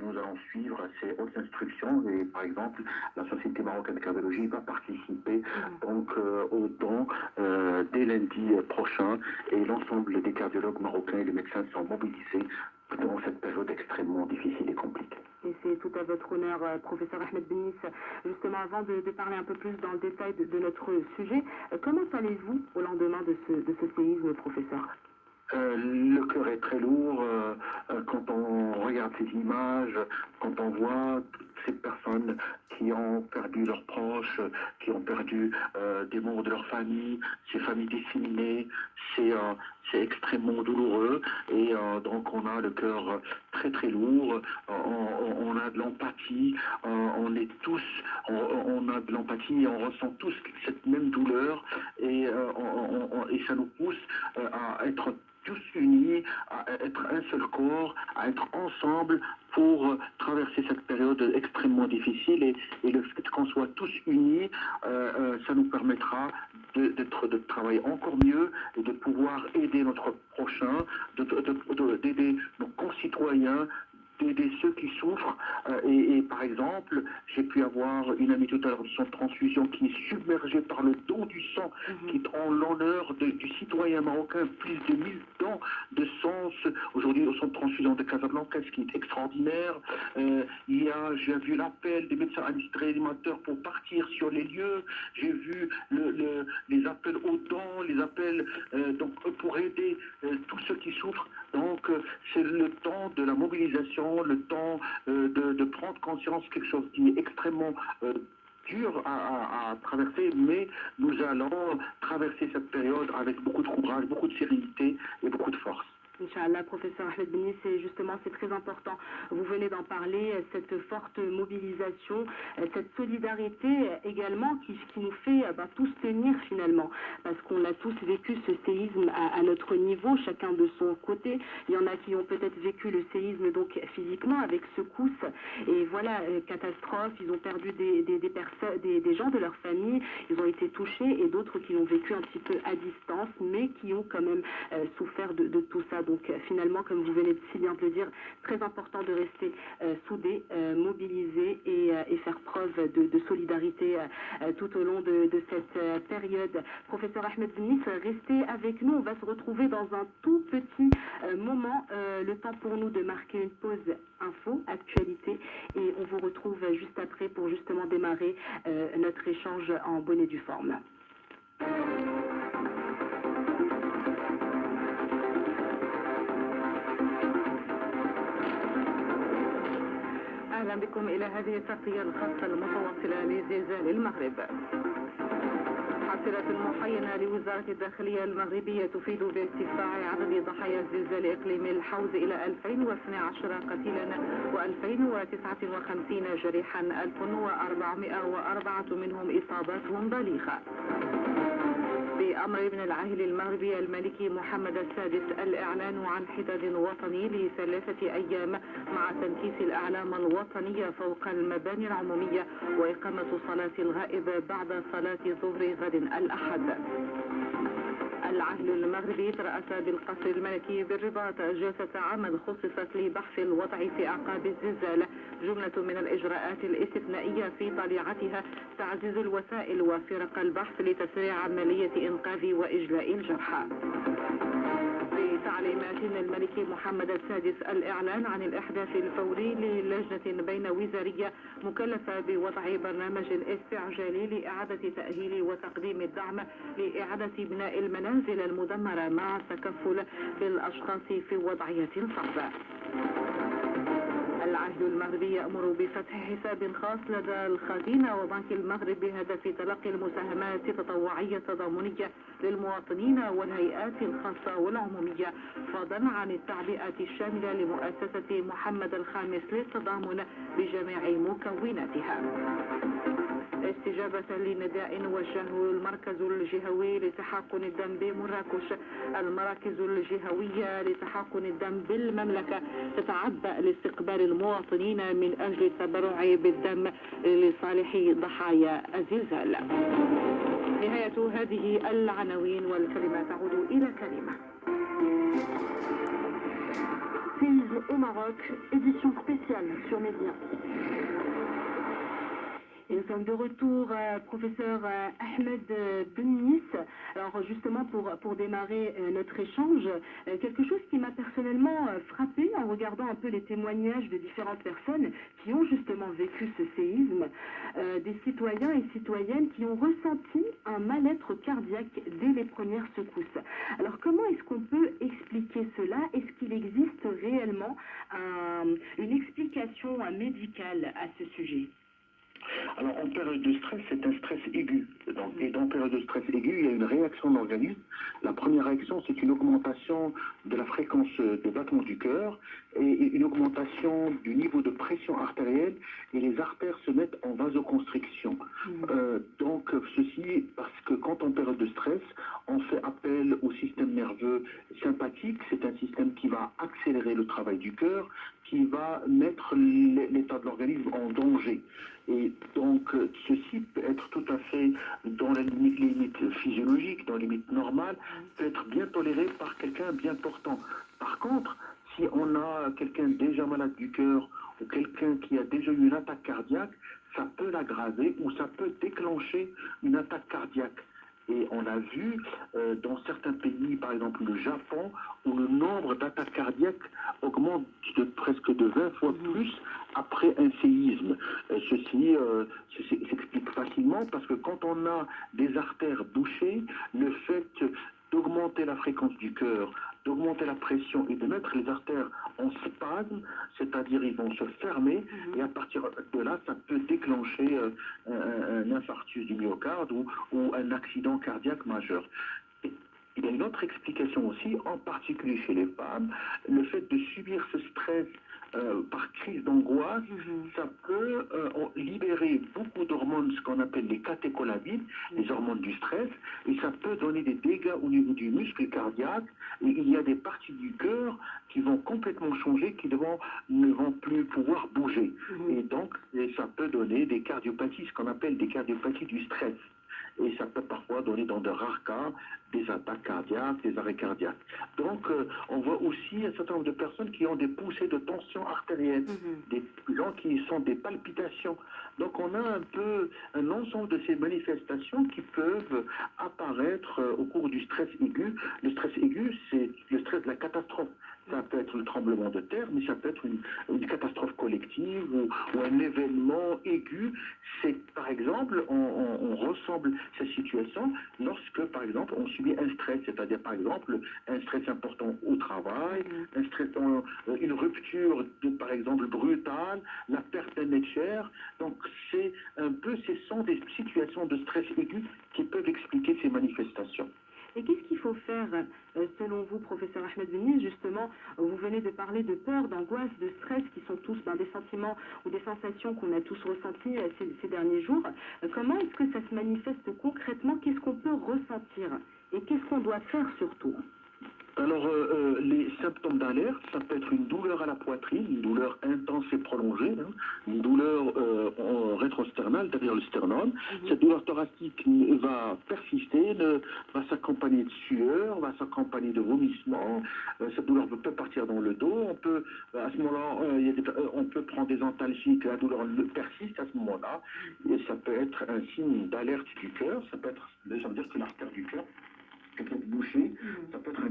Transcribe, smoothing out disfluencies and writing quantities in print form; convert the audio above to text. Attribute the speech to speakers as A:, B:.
A: nous allons suivre ces hautes instructions et par exemple la Société marocaine de cardiologie va participer donc au don dès lundi prochain et l'ensemble des cardiologues marocains et les médecins sont mobilisés dans cette période extrêmement difficile et compliquée.
B: Et c'est tout à votre honneur, professeur Ahmed Benis. Justement, avant de parler un peu plus dans le détail de notre sujet, comment allez-vous au lendemain de ce séisme, professeur?
A: Le cœur est très lourd quand on regarde ces images, quand on voit toutes ces personnes qui ont perdu leurs proches, qui ont perdu des membres de leur famille, ces familles disséminées, c'est extrêmement douloureux et donc on a le cœur très très lourd, on a de l'empathie, on est tous, on a de l'empathie et on ressent tous cette même douleur et ça nous pousse à être tous unis, à être un seul corps, à être ensemble pour traverser cette période extrêmement difficile et le fait qu'on soit tous unis, ça nous permettra de travailler encore mieux et de pouvoir aider notre prochain, d'aider nos concitoyens, d'aider ceux qui souffrent. Et par exemple, j'ai pu avoir une amie tout à l'heure de son transfusion qui est submergée par le don du sang, qui rend l'honneur du citoyen marocain, plus de 1000 dons de sang aujourd'hui au centre de transfusion de Casablanca, ce qui est extraordinaire. J'ai vu l'appel des médecins réanimateurs pour partir sur les lieux. J'ai vu les appels aux dons, les appels donc, pour aider tous ceux qui souffrent. Donc c'est le temps de la mobilisation, le temps de prendre conscience, quelque chose qui est extrêmement dur à traverser, mais nous allons traverser cette période avec beaucoup de courage, beaucoup de sérénité et beaucoup de force.
B: Inch'Allah, professeur Ahmed Benis, c'est très important. Vous venez d'en parler, cette forte mobilisation, cette solidarité également qui nous fait tous tenir finalement, parce qu'on a tous vécu ce séisme à notre niveau, chacun de son côté. Il y en a qui ont peut-être vécu le séisme donc physiquement avec secousses et voilà, catastrophe, ils ont perdu des gens de leur famille, ils ont été touchés et d'autres qui l'ont vécu un petit peu à distance, mais qui ont quand même souffert de tout ça. Donc finalement, comme vous venez si bien de le dire, très important de rester soudés, mobilisés et faire preuve de solidarité tout au long de cette période. Professeur Ahmed Benis, restez avec nous. On va se retrouver dans un tout petit moment. Le temps pour nous de marquer une pause info, actualité, et on vous retrouve juste après pour justement démarrer notre échange en bonne et due forme. أهلا بكم إلى هذه التغطية الخاصة المتواصلة لزلزال المغرب. حصلت المحينة لوزارة الداخلية المغربية تفيد بارتفاع عدد ضحايا الزلزال إقليمي الحوز إلى 2012 قتيلا و1059 جريحا، 1404 منهم إصاباتهم بالغة. بأمر ابن العاهل المغربي الملكي محمد السادس الإعلان عن حداد وطني ل3 أيام مع تنكيس الأعلام الوطنية فوق المباني العمومية وإقامة صلاة الغائب بعد صلاة ظهر غد الأحد. العهل المغربي ترأس بالقصر الملكي بالرباط جلسة عمل خصصت لبحث الوضع في أعقاب الزلزال. جملة من الإجراءات الاستثنائية في طليعتها تعزيز الوسائل وفرق البحث لتسريع عملية إنقاذ وإجلاء الجرحى. بتعليمات الملك محمد السادس الإعلان عن الإحداث الفوري للجنة بين وزارية مكلفة بوضع برنامج استعجالي لإعادة تأهيل وتقديم الدعم لإعادة بناء المنازل المدمرة مع التكفل بالأشخاص في وضعية صعبة. العهد المغربي يأمر بفتح حساب خاص لدى الخزينة وبنك المغرب بهدف تلقي المساهمات التطوعية التضامنية للمواطنين والهيئات الخاصة والعمومية، فضلا عن التعبئة الشاملة لمؤسسة محمد الخامس للتضامن بجميع مكوناتها. استجابة لنداء وجهه المركز الجهوي لتحقن الدم بمراكش، المراكز الجهوية لتحقن الدم بالمملكة تتعبأ لاستقبال المواطنين من أجل التبرع بالدم لصالح ضحايا الزلزال. نهاية هذه العناوين والكلمة تعود إلى كلمة. Séisme au Maroc, édition spéciale sur Média. Et nous sommes de retour, professeur Ahmed Bennis. Alors justement, pour démarrer notre échange, quelque chose qui m'a personnellement frappé en regardant un peu les témoignages de différentes personnes qui ont justement vécu ce séisme, des citoyens et citoyennes qui ont ressenti un mal-être cardiaque dès les premières secousses. Alors comment est-ce qu'on peut expliquer cela? Est-ce qu'il existe réellement une explication médicale à ce sujet?
A: Alors, en période de stress, c'est un stress aigu. Et dans période de stress aigu, il y a une réaction de l'organisme. La première réaction, c'est une augmentation de la fréquence de battement du cœur et une augmentation du niveau de pression artérielle, et les artères se mettent en vasoconstriction. Donc, ceci parce que quand en période de stress, on fait appel au système nerveux sympathique. C'est un système qui va accélérer le travail du cœur, qui va mettre l'état de l'organisme en danger. Et donc, ceci peut être tout à fait dans les limites physiologiques, dans les limites normales, peut être bien toléré par quelqu'un bien portant. Par contre, si on a quelqu'un déjà malade du cœur ou quelqu'un qui a déjà eu une attaque cardiaque, ça peut l'aggraver ou ça peut déclencher une attaque cardiaque. Et on a vu dans certains pays, par exemple le Japon, où le nombre d'attaques cardiaques augmente de presque de 20 fois plus après un séisme. Ceci s'explique facilement parce que quand on a des artères bouchées, le fait d'augmenter la fréquence du cœur, d'augmenter la pression et de mettre les artères en spasme, c'est-à-dire ils vont se fermer, et à partir de là, ça peut déclencher un infarctus du myocarde ou un accident cardiaque majeur. Il y a une autre explication aussi, en particulier chez les femmes, le fait de subir ce stress par crise d'angoisse, ça peut libérer beaucoup d'hormones, ce qu'on appelle les catécholamines, les hormones du stress, et ça peut donner des dégâts au niveau du muscle cardiaque, et il y a des parties du cœur qui vont complètement changer, qui ne vont plus pouvoir bouger. Et donc, ça peut donner des cardiopathies, ce qu'on appelle des cardiopathies du stress. Et ça peut parfois donner dans de rares cas des attaques cardiaques, des arrêts cardiaques. Donc on voit aussi un certain nombre de personnes qui ont des poussées de tension artérielle, des gens qui sont des palpitations. Donc on a un peu un ensemble de ces manifestations qui peuvent apparaître au cours du stress aigu. Le stress aigu, c'est le stress de la catastrophe. Ça peut être le tremblement de terre, mais ça peut être une catastrophe collective ou un événement aigu. C'est, par exemple, on ressemble cette situation lorsque, par exemple, on subit un stress, c'est-à-dire, par exemple, un stress important au travail, un stress, une rupture, par exemple, brutale, la perte d'un être cher. Donc, ce sont des situations de stress aigu qui peuvent expliquer ces manifestations.
B: Et qu'est-ce qu'il faut faire, selon vous, professeur Ahmed Bennis? Justement, vous venez de parler de peur, d'angoisse, de stress, qui sont tous des sentiments ou des sensations qu'on a tous ressentis ces derniers jours. Comment est-ce que ça se manifeste concrètement? Qu'est-ce qu'on peut ressentir? Et qu'est-ce qu'on doit faire surtout?
A: Alors, les symptômes d'alerte, ça peut être une douleur à la poitrine, une douleur intense et prolongée, une douleur rétrosternale, derrière le sternum. Cette douleur thoracique va persister, va s'accompagner de sueur, va s'accompagner de vomissements. Cette douleur peut partir dans le dos. On peut, à ce moment-là, on peut prendre des antalgiques, la douleur persiste à ce moment-là. Et ça peut être un signe d'alerte du cœur. Ça veut dire que l'artère du cœur peut être bouchée. Ça peut être un